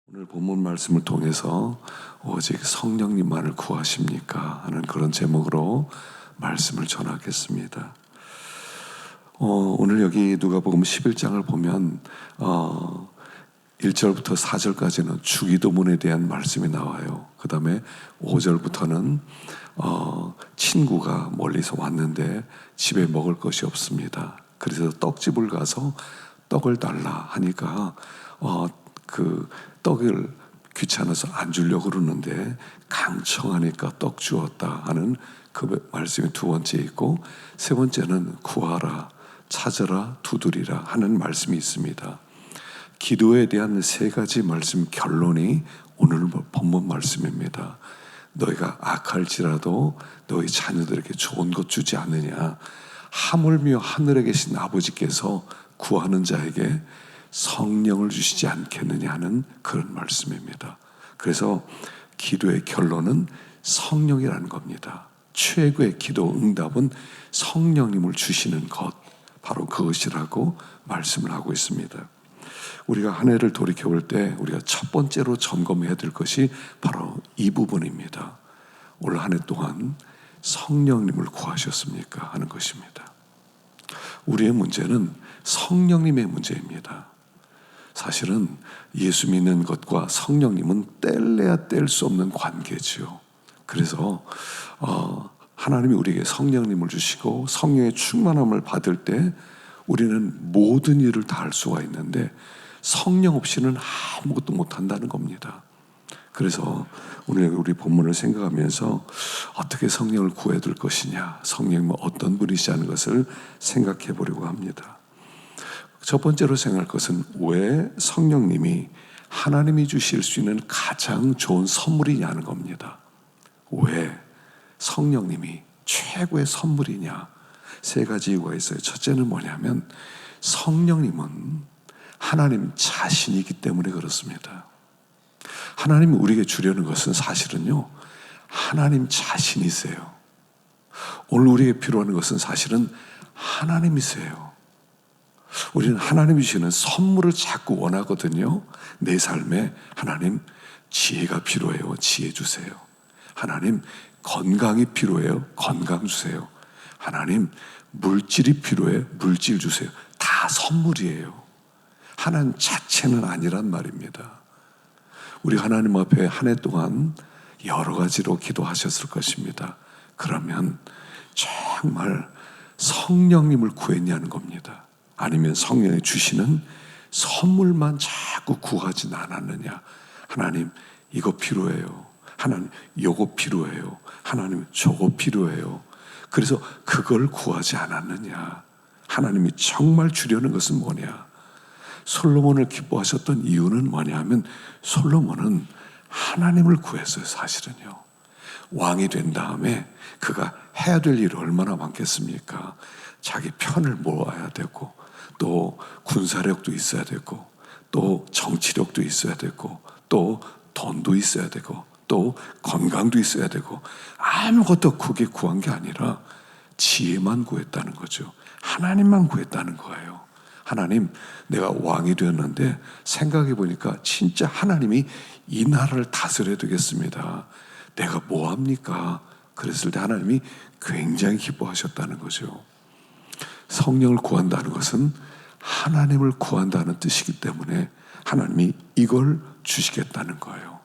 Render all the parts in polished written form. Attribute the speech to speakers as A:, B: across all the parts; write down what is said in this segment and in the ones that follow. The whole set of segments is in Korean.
A: 오늘 본문 말씀을 통해서 오직 성령님만을 구하십니까? 하는 그런 제목으로 말씀을 전하겠습니다. 오늘 여기 누가복음 11장을 보면 1절부터 4절까지는 주기도문에 대한 말씀이 나와요. 그 다음에 5절부터는 친구가 멀리서 왔는데 집에 먹을 것이 없습니다. 그래서 떡집을 가서 떡을 달라 하니까 그 떡을 귀찮아서 안 주려고 그러는데 강청하니까 떡 주었다 하는 그 말씀이 두 번째 있고, 세 번째는 구하라, 찾으라, 두드리라 하는 말씀이 있습니다. 기도에 대한 세 가지 말씀 결론이 오늘 본문 말씀입니다. 너희가 악할지라도 너희 자녀들에게 좋은 것 주지 않느냐, 하물며 하늘에 계신 아버지께서 구하는 자에게 성령을 주시지 않겠느냐 하는 그런 말씀입니다. 그래서 기도의 결론은 성령이라는 겁니다. 최고의 기도 응답은 성령님을 주시는 것, 바로 그것이라고 말씀을 하고 있습니다. 우리가 한 해를 돌이켜볼 때 우리가 첫 번째로 점검해야 될 것이 바로 이 부분입니다. 올 한 해 동안 성령님을 구하셨습니까? 하는 것입니다. 우리의 문제는 성령님의 문제입니다. 사실은 예수 믿는 것과 성령님은 뗄래야 뗄 수 없는 관계지요. 그래서 하나님이 우리에게 성령님을 주시고 성령의 충만함을 받을 때 우리는 모든 일을 다 할 수가 있는데, 성령 없이는 아무것도 못한다는 겁니다. 그래서 오늘 우리 본문을 생각하면서 어떻게 성령을 구해야 될 것이냐, 성령님은 어떤 분이시 하는 것을 생각해 보려고 합니다. 첫 번째로 생각할 것은 왜 성령님이 하나님이 주실 수 있는 가장 좋은 선물이냐는 겁니다. 왜 성령님이 최고의 선물이냐? 세 가지 이유가 있어요. 첫째는 뭐냐면 성령님은 하나님 자신이기 때문에 그렇습니다. 하나님이 우리에게 주려는 것은 사실은요, 하나님 자신이세요. 오늘 우리에게 필요한 것은 사실은 하나님이세요. 우리는 하나님이 주시는 선물을 자꾸 원하거든요. 내 삶에 하나님 지혜가 필요해요. 지혜 주세요. 하나님 건강이 필요해요. 건강 주세요. 하나님 물질이 필요해. 물질 주세요. 다 선물이에요. 하나님 자체는 아니란 말입니다. 우리 하나님 앞에 한 해 동안 여러 가지로 기도하셨을 것입니다. 그러면 정말 성령님을 구했냐는 겁니다. 아니면 성령이 주시는 선물만 자꾸 구하진 않았느냐. 하나님 이거 필요해요. 하나님 요거 필요해요. 하나님 저거 필요해요. 그래서 그걸 구하지 않았느냐. 하나님이 정말 주려는 것은 뭐냐. 솔로몬을 기뻐하셨던 이유는 뭐냐 하면 솔로몬은 하나님을 구했어요. 사실은요. 왕이 된 다음에 그가 해야 될 일이 얼마나 많겠습니까? 자기 편을 모아야 되고, 또 군사력도 있어야 되고, 또 정치력도 있어야 되고, 또 돈도 있어야 되고, 또 건강도 있어야 되고, 아무것도 크게 구한 게 아니라 지혜만 구했다는 거죠. 하나님만 구했다는 거예요. 하나님, 내가 왕이 되었는데 생각해 보니까 진짜 하나님이 이 나라를 다스려야 되겠습니다. 내가 뭐 합니까? 그랬을 때 하나님이 굉장히 기뻐하셨다는 거죠. 성령을 구한다는 것은 하나님을 구한다는 뜻이기 때문에 하나님이 이걸 주시겠다는 거예요.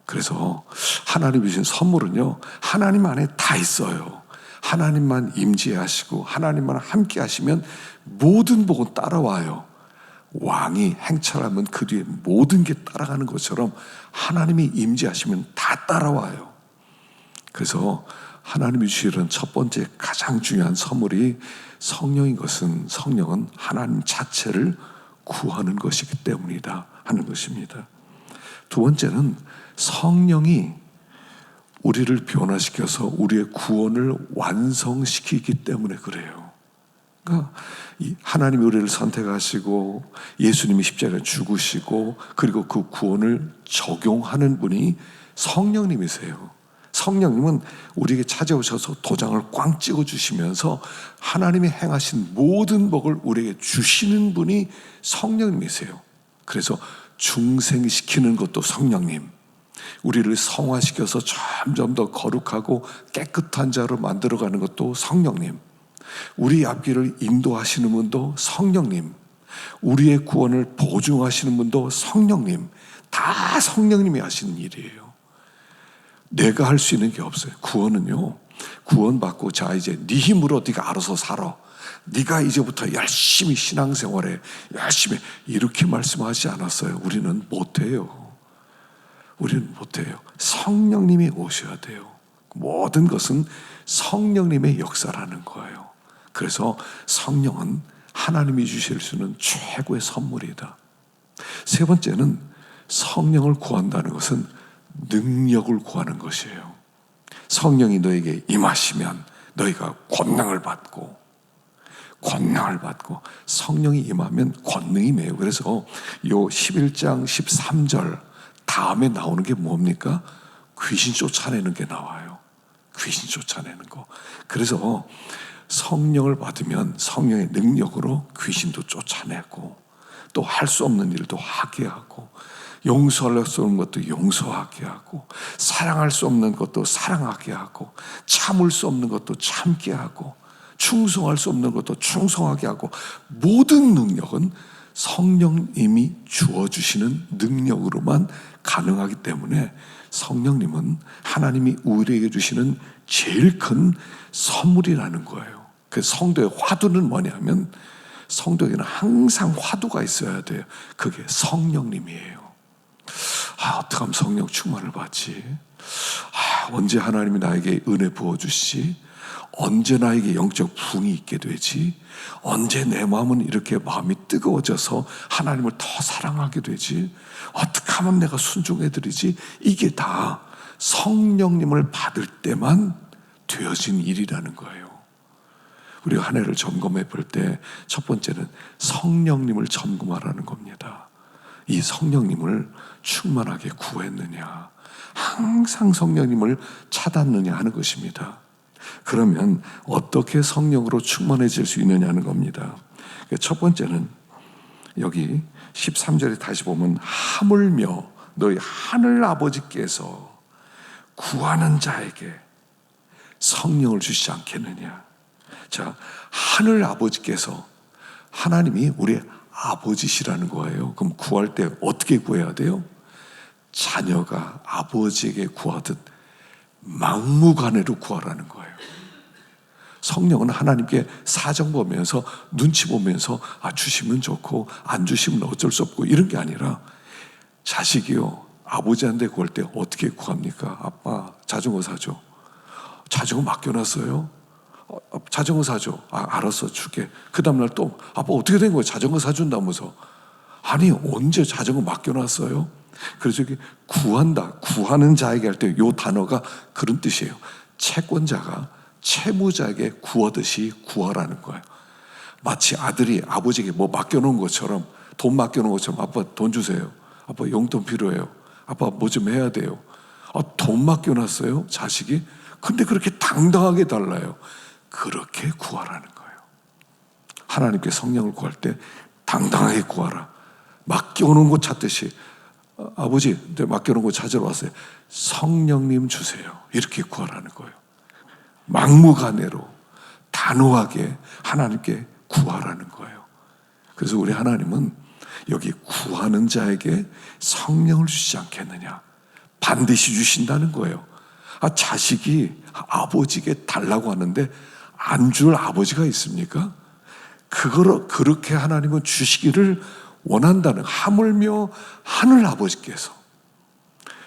A: 그래서 하나님이 주신 선물은요, 하나님 안에 다 있어요. 하나님만 임재하시고 하나님만 함께 하시면 모든 복은 따라와요. 왕이 행차하면 그 뒤에 모든 게 따라가는 것처럼 하나님이 임재하시면 다 따라와요. 그래서 하나님이 주시는 첫 번째 가장 중요한 선물이 성령인 것은, 성령은 하나님 자체를 구하는 것이기 때문이다 하는 것입니다. 두 번째는 성령이 우리를 변화시켜서 우리의 구원을 완성시키기 때문에 그래요. 그러니까 하나님이 우리를 선택하시고 예수님이 십자가에 죽으시고 그리고 그 구원을 적용하는 분이 성령님이세요. 성령님은 우리에게 찾아오셔서 도장을 꽝 찍어주시면서 하나님이 행하신 모든 복을 우리에게 주시는 분이 성령님이세요. 그래서 중생시키는 것도 성령님, 우리를 성화시켜서 점점 더 거룩하고 깨끗한 자로 만들어가는 것도 성령님, 우리 앞길을 인도하시는 분도 성령님, 우리의 구원을 보증하시는 분도 성령님, 다 성령님이 하시는 일이에요. 내가 할 수 있는 게 없어요. 구원은요, 구원받고 자 이제 네 힘으로 네가 알아서 살아, 네가 이제부터 열심히 신앙생활에 열심히, 이렇게 말씀하지 않았어요. 우리는 못해요. 우리는 못해요. 성령님이 오셔야 돼요. 모든 것은 성령님의 역사라는 거예요. 그래서 성령은 하나님이 주실 수 있는 최고의 선물이다. 세 번째는, 성령을 구한다는 것은 능력을 구하는 것이에요. 성령이 너에게 임하시면 너희가 권능을 받고, 성령이 임하면 권능이 임해요. 그래서 요 11장 13절 다음에 나오는 게 뭡니까? 귀신 쫓아내는 게 나와요. 귀신 쫓아내는 거. 그래서 성령을 받으면 성령의 능력으로 귀신도 쫓아내고, 또 할 수 없는 일도 하게 하고, 용서할 수 없는 것도 용서하게 하고, 사랑할 수 없는 것도 사랑하게 하고, 참을 수 없는 것도 참게 하고, 충성할 수 없는 것도 충성하게 하고, 모든 능력은 성령님이 주어주시는 능력으로만 가능하기 때문에 성령님은 하나님이 우리에게 주시는 제일 큰 선물이라는 거예요. 그 성도의 화두는 뭐냐면, 성도에게는 항상 화두가 있어야 돼요. 그게 성령님이에요. 어떻게 하면 성령 충만을 받지? 언제 하나님이 나에게 은혜 부어주시지? 언제 나에게 영적 부흥이 있게 되지? 언제 내 마음은 이렇게 마음이 뜨거워져서 하나님을 더 사랑하게 되지? 어떻게 하면 내가 순종해드리지? 이게 다 성령님을 받을 때만 되어진 일이라는 거예요. 우리가 한 해를 점검해 볼 때 첫 번째는 성령님을 점검하라는 겁니다. 이 성령님을 충만하게 구했느냐, 항상 성령님을 찾았느냐 하는 것입니다. 그러면 어떻게 성령으로 충만해질 수 있느냐는 겁니다. 첫 번째는 여기 13절에 다시 보면, 하물며 너희 하늘 아버지께서 구하는 자에게 성령을 주시지 않겠느냐. 자, 하늘 아버지께서, 하나님이 우리 아버지시라는 거예요. 그럼 구할 때 어떻게 구해야 돼요? 자녀가 아버지에게 구하듯 막무가내로 구하라는 거예요. 성령은 하나님께 사정 보면서, 눈치 보면서 주시면 좋고 안 주시면 어쩔 수 없고 이런 게 아니라, 자식이요, 아버지한테 구할 때 어떻게 구합니까? 아빠 자전거 사줘. 자전거 맡겨놨어요. 자전거 사줘. 알았어, 줄게. 그 다음날 또, 아빠 어떻게 된 거예요? 자전거 사준다면서. 아니, 언제 자전거 맡겨놨어요? 그래서 여기 구한다, 구하는 자에게 할 때 이 단어가 그런 뜻이에요. 채권자가 채무자에게 구하듯이 구하라는 거예요. 마치 아들이 아버지에게 뭐 맡겨놓은 것처럼, 돈 맡겨놓은 것처럼, 아빠 돈 주세요. 아빠 용돈 필요해요. 아빠 뭐 좀 해야 돼요. 돈 맡겨놨어요, 자식이? 근데 그렇게 당당하게 달라요. 그렇게 구하라는 거예요. 하나님께 성령을 구할 때 당당하게 구하라. 맡겨놓은 것 찾듯이, 아버지, 맡겨놓은 거 찾으러 왔어요. 성령님 주세요. 이렇게 구하라는 거예요. 막무가내로 단호하게 하나님께 구하라는 거예요. 그래서 우리 하나님은 여기 구하는 자에게 성령을 주시지 않겠느냐, 반드시 주신다는 거예요. 자식이 아버지에게 달라고 하는데 안 줄 아버지가 있습니까? 그거를 그렇게 하나님은 주시기를 원한다는, 하물며 하늘 아버지께서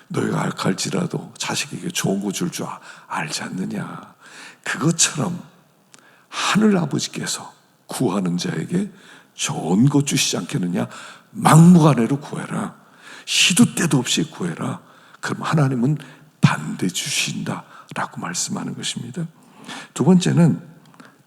A: 너희가 알할지라도 자식에게 좋은 거 줄 줄 알지 않느냐. 그것처럼 하늘 아버지께서 구하는 자에게 좋은 것 주시지 않겠느냐. 막무가내로 구해라. 시도 때도 없이 구해라. 그럼 하나님은 반드시 주신다라고 말씀하는 것입니다. 두 번째는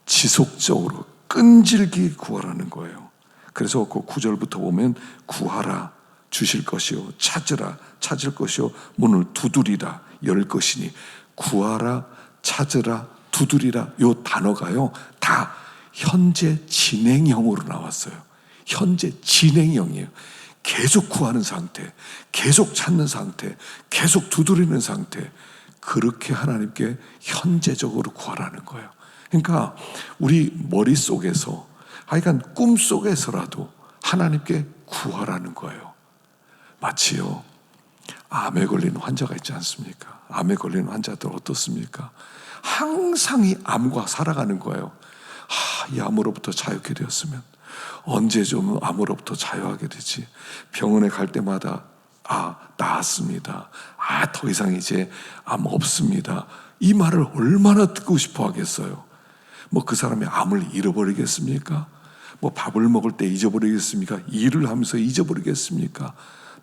A: 지속적으로 끈질기 구하라는 거예요. 그래서 그 9절부터 보면, 구하라 주실 것이요, 찾으라 찾을 것이요, 문을 두드리라 열 것이니. 구하라, 찾으라, 두드리라, 요 단어가요 다 현재 진행형으로 나왔어요. 현재 진행형이에요. 계속 구하는 상태, 계속 찾는 상태, 계속 두드리는 상태, 그렇게 하나님께 현재적으로 구하라는 거예요. 그러니까 우리 머릿속에서, 하여간 꿈속에서라도 하나님께 구하라는 거예요. 마치요, 암에 걸린 환자가 있지 않습니까? 암에 걸린 환자들 어떻습니까? 항상 이 암과 살아가는 거예요. 이 암으로부터 자유케 되었으면 언제 좀 암으로부터 자유하게 되지. 병원에 갈 때마다 나았습니다. 더 이상 이제 암 없습니다. 이 말을 얼마나 듣고 싶어 하겠어요. 뭐 그 사람이 암을 잃어버리겠습니까? 뭐 밥을 먹을 때 잊어버리겠습니까? 일을 하면서 잊어버리겠습니까?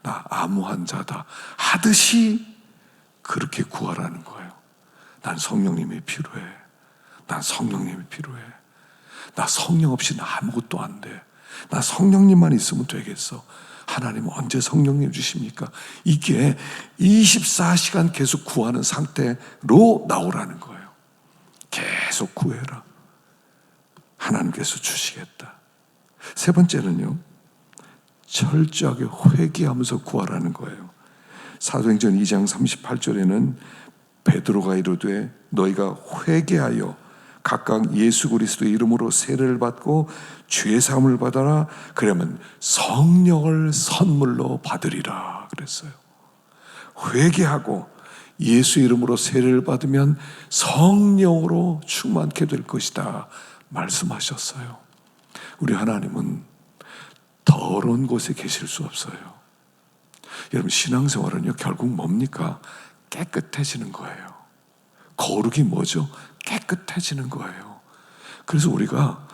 A: 나 암 환자다 하듯이 그렇게 구하라는 거예요. 난 성령님이 필요해. 난 성령님이 필요해. 나 성령 없이는 아무것도 안 돼. 나 성령님만 있으면 되겠어. 하나님은 언제 성령님 주십니까? 이게 24시간 계속 구하는 상태로 나오라는 거예요. 계속 구해라. 하나님께서 주시겠다. 세 번째는요, 철저하게 회개하면서 구하라는 거예요. 사도행전 2장 38절에는 베드로가 이르되 너희가 회개하여 각각 예수 그리스도의 이름으로 세례를 받고 죄 사함을 받아라. 그러면 성령을 선물로 받으리라 그랬어요. 회개하고 예수 이름으로 세례를 받으면 성령으로 충만케 될 것이다 말씀하셨어요. 우리 하나님은 더러운 곳에 계실 수 없어요. 여러분, 신앙생활은요, 결국 뭡니까? 깨끗해지는 거예요. 거룩이 뭐죠? 깨끗해지는 거예요. 그래서 우리가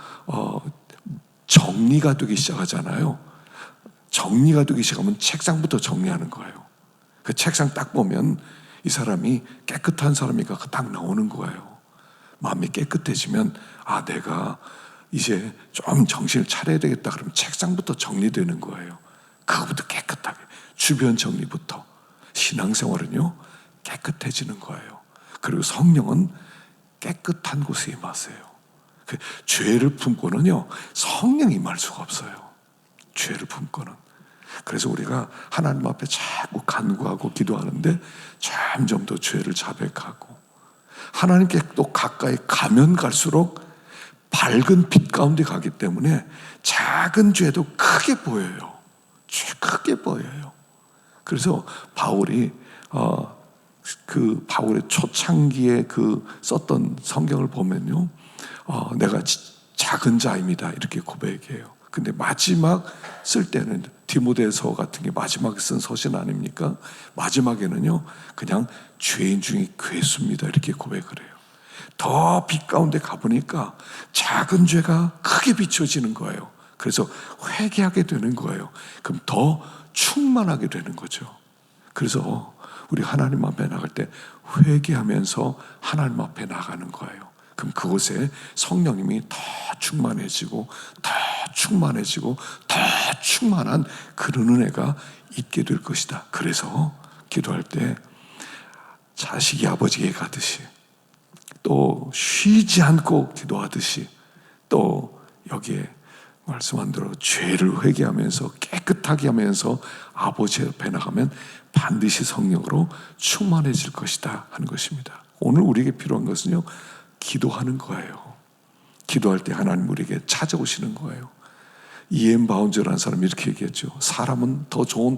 A: 정리가 되기 시작하잖아요. 정리가 되기 시작하면 책상부터 정리하는 거예요. 그 책상 딱 보면 이 사람이 깨끗한 사람이가 딱 나오는 거예요. 마음이 깨끗해지면 내가 이제 좀 정신을 차려야 되겠다 그러면 책상부터 정리되는 거예요. 그거부터 깨끗하게, 주변 정리부터. 신앙생활은요, 깨끗해지는 거예요. 그리고 성령은 깨끗한 곳에 임하세요. 죄를 품고는요, 성령이 임할 수가 없어요. 죄를 품고는. 그래서 우리가 하나님 앞에 자꾸 간구하고 기도하는데 점점 더 죄를 자백하고, 하나님께 또 가까이 가면 갈수록 밝은 빛 가운데 가기 때문에 작은 죄도 크게 보여요. 크게 보여요. 그래서 바울이 바울의 초창기에 썼던 성경을 보면요, 내가 작은 자입니다 이렇게 고백해요. 근데 마지막 쓸 때는 디모데서 같은 게 마지막에 쓴 서신 아닙니까? 마지막에는요, 그냥 죄인 중에 괴수입니다 이렇게 고백을 해요. 더 빛 가운데 가보니까 작은 죄가 크게 비춰지는 거예요. 그래서 회개하게 되는 거예요. 그럼 더 충만하게 되는 거죠. 그래서 우리 하나님 앞에 나갈 때 회개하면서 하나님 앞에 나가는 거예요. 그럼 그곳에 성령님이 더 충만해지고 더 충만해지고 더 충만한 그런 은혜가 있게 될 것이다. 그래서 기도할 때 자식이 아버지에게 가듯이, 또 쉬지 않고 기도하듯이, 또 여기에 말씀한 대로 죄를 회개하면서 깨끗하게 하면서 아버지 옆에 나가면 반드시 성령으로 충만해질 것이다 하는 것입니다. 오늘 우리에게 필요한 것은요, 기도하는 거예요. 기도할 때 하나님 우리에게 찾아오시는 거예요. 이엠 바운저라는 사람이 이렇게 얘기했죠. 사람은 더 좋은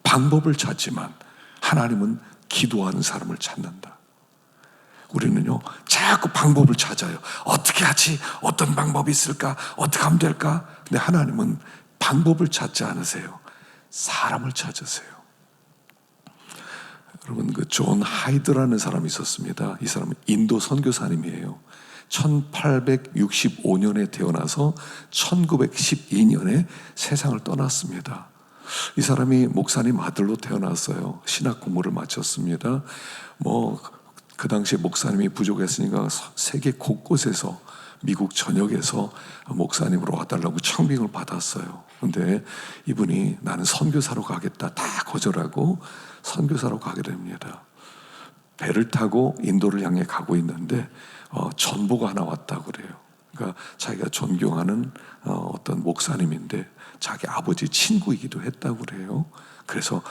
A: 방법을 찾지만 하나님은 기도하는 사람을 찾는다. 우리는요, 자꾸 방법을 찾아요. 어떻게 하지? 어떤 방법이 있을까? 어떻게 하면 될까? 근데 하나님은 방법을 찾지 않으세요. 사람을 찾으세요. 여러분, 존 하이드라는 사람이 있었습니다. 이 사람은 인도 선교사님이에요. 1865년에 태어나서 1912년에 세상을 떠났습니다. 이 사람이 목사님 아들로 태어났어요. 신학 공부를 마쳤습니다. 그 당시에 목사님이 부족했으니까 세계 곳곳에서, 미국 전역에서 목사님으로 와달라고 청빙을 받았어요. 근데 이분이 나는 선교사로 가겠다 다 거절하고 선교사로 가게 됩니다. 배를 타고 인도를 향해 가고 있는데 전보가 하나 왔다고 그래요. 그러니까 자기가 존경하는 어떤 목사님인데 자기 아버지 친구이기도 했다고 그래요. 그래서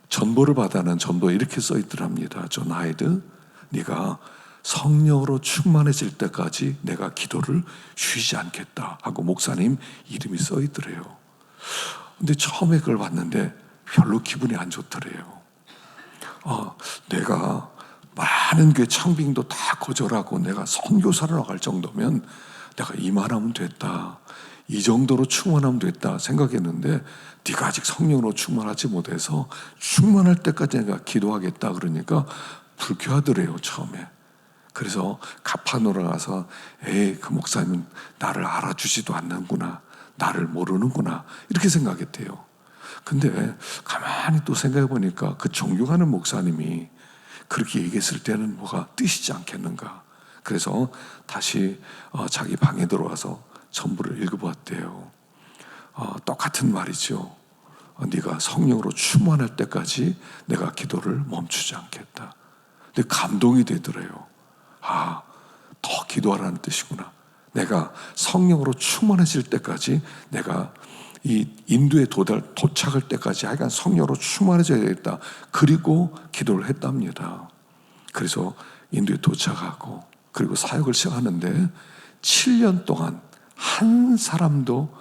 A: 전보를 받아는 전보에 이렇게 써 있더랍니다. 존 하이드, 네가 성령으로 충만해질 때까지 내가 기도를 쉬지 않겠다 하고 목사님 이름이 써 있더래요. 근데 처음에 그걸 봤는데 별로 기분이 안 좋더래요. 내가 많은 교회 청빙도 다 거절하고 내가 선교사로 나갈 정도면 내가 이만하면 됐다, 이 정도로 충만하면 됐다 생각했는데 네가 아직 성령으로 충만하지 못해서 충만할 때까지 내가 기도하겠다 그러니까 불쾌하더래요 처음에. 그래서 가파노라 가서 그 목사님은 나를 알아주지도 않는구나, 나를 모르는구나 이렇게 생각했대요. 근데 가만히 또 생각해 보니까 그 존경하는 목사님이 그렇게 얘기했을 때는 뭐가 뜻이지 않겠는가. 그래서 다시 자기 방에 들어와서 전부를 읽어보았대요. 똑같은 말이죠. 네가 성령으로 충만할 때까지 내가 기도를 멈추지 않겠다. 근데 감동이 되더래요. 더 기도하라는 뜻이구나. 내가 성령으로 충만해질 때까지 내가 이 인도에 도착할 때까지 하여간 성령으로 충만해져야겠다. 그리고 기도를 했답니다. 그래서 인도에 도착하고 그리고 사역을 시작하는데 7년 동안 한 사람도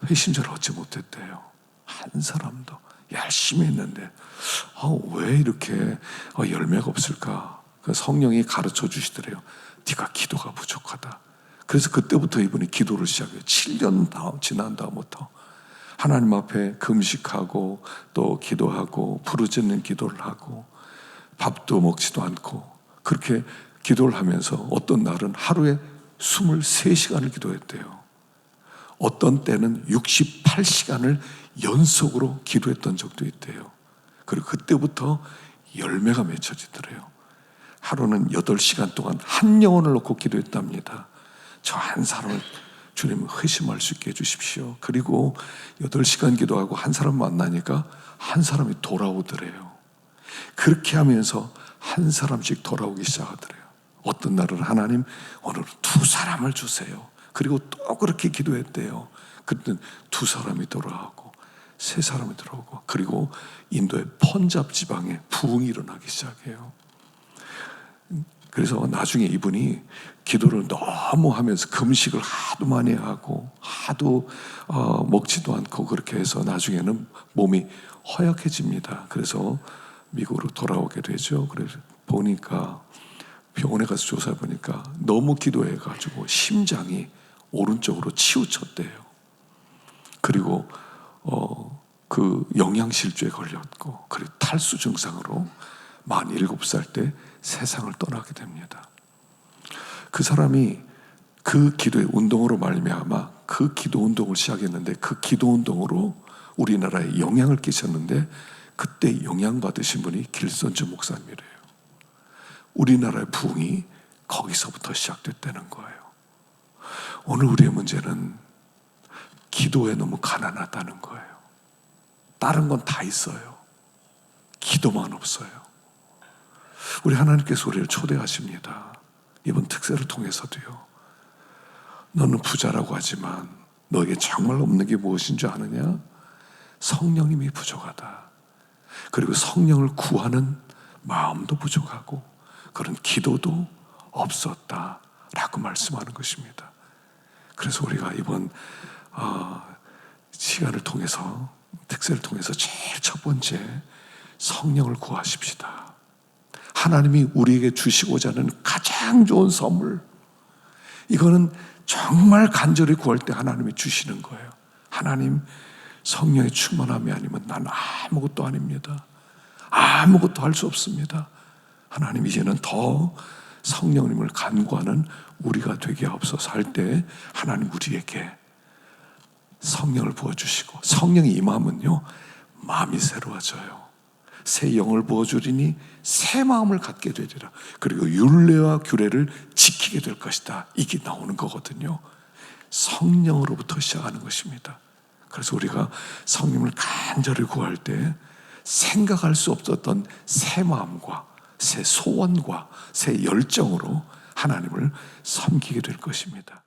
A: 회심자를 얻지 못했대요. 한 사람도. 열심히 했는데 왜 이렇게 열매가 없을까? 성령이 가르쳐 주시더래요. 네가 기도가 부족하다. 그래서 그때부터 이분이 기도를 시작해요. 7년 지난 다음부터 하나님 앞에 금식하고 또 기도하고 부르짖는 기도를 하고 밥도 먹지도 않고 그렇게 기도를 하면서 어떤 날은 하루에 23시간을 기도했대요. 어떤 때는 68시간을 연속으로 기도했던 적도 있대요. 그리고 그때부터 열매가 맺혀지더래요. 하루는 8시간 동안 한 영혼을 놓고 기도했답니다. 저 한 사람을 주님 회심할 수 있게 해주십시오. 그리고 8시간 기도하고 한 사람 만나니까 한 사람이 돌아오더래요. 그렇게 하면서 한 사람씩 돌아오기 시작하더래요. 어떤 날은 하나님 오늘은 2사람을 주세요. 그리고 또 그렇게 기도했대요. 그때 2사람이 돌아오고 3사람이 들어오고 그리고 인도의 펀잡 지방에 부흥이 일어나기 시작해요. 그래서 나중에 이분이 기도를 너무 하면서 금식을 하도 많이 하고 하도 먹지도 않고 그렇게 해서 나중에는 몸이 허약해집니다. 그래서 미국으로 돌아오게 되죠. 그래서 보니까 병원에 가서 조사해 보니까 너무 기도해가지고 심장이 오른쪽으로 치우쳤대요. 그리고 그 영양실조에 걸렸고 그리고 탈수 증상으로 47살 때 세상을 떠나게 됩니다. 그 사람이 그 기도의 운동으로 말미암아 그 기도 운동을 시작했는데 그 기도 운동으로 우리나라에 영향을 끼쳤는데 그때 영향받으신 분이 길선주 목사님이래요. 우리나라의 부흥이 거기서부터 시작됐다는 거예요. 오늘 우리의 문제는 기도에 너무 가난하다는 거예요. 다른 건 다 있어요. 기도만 없어요. 우리 하나님께서 우리를 초대하십니다. 이번 특세를 통해서도요. 너는 부자라고 하지만 너에게 정말 없는 게 무엇인 줄 아느냐? 성령님이 부족하다. 그리고 성령을 구하는 마음도 부족하고 그런 기도도 없었다라고 말씀하는 것입니다. 그래서 우리가 이번 시간을 통해서 특세를 통해서 제일 첫 번째 성령을 구하십시다. 하나님이 우리에게 주시고자 하는 가장 좋은 선물, 이거는 정말 간절히 구할 때 하나님이 주시는 거예요. 하나님, 성령의 충만함이 아니면 난 아무것도 아닙니다. 아무것도 할 수 없습니다. 하나님, 이제는 더 성령님을 간구하는 우리가 되게 하옵소서 할 때 하나님 우리에게 성령을 부어주시고, 성령이 임하면요 마음이 새로워져요. 새 영을 부어주리니 새 마음을 갖게 되리라. 그리고 율례와 규례를 지키게 될 것이다. 이게 나오는 거거든요. 성령으로부터 시작하는 것입니다. 그래서 우리가 성령을 간절히 구할 때 생각할 수 없었던 새 마음과 새 소원과 새 열정으로 하나님을 섬기게 될 것입니다.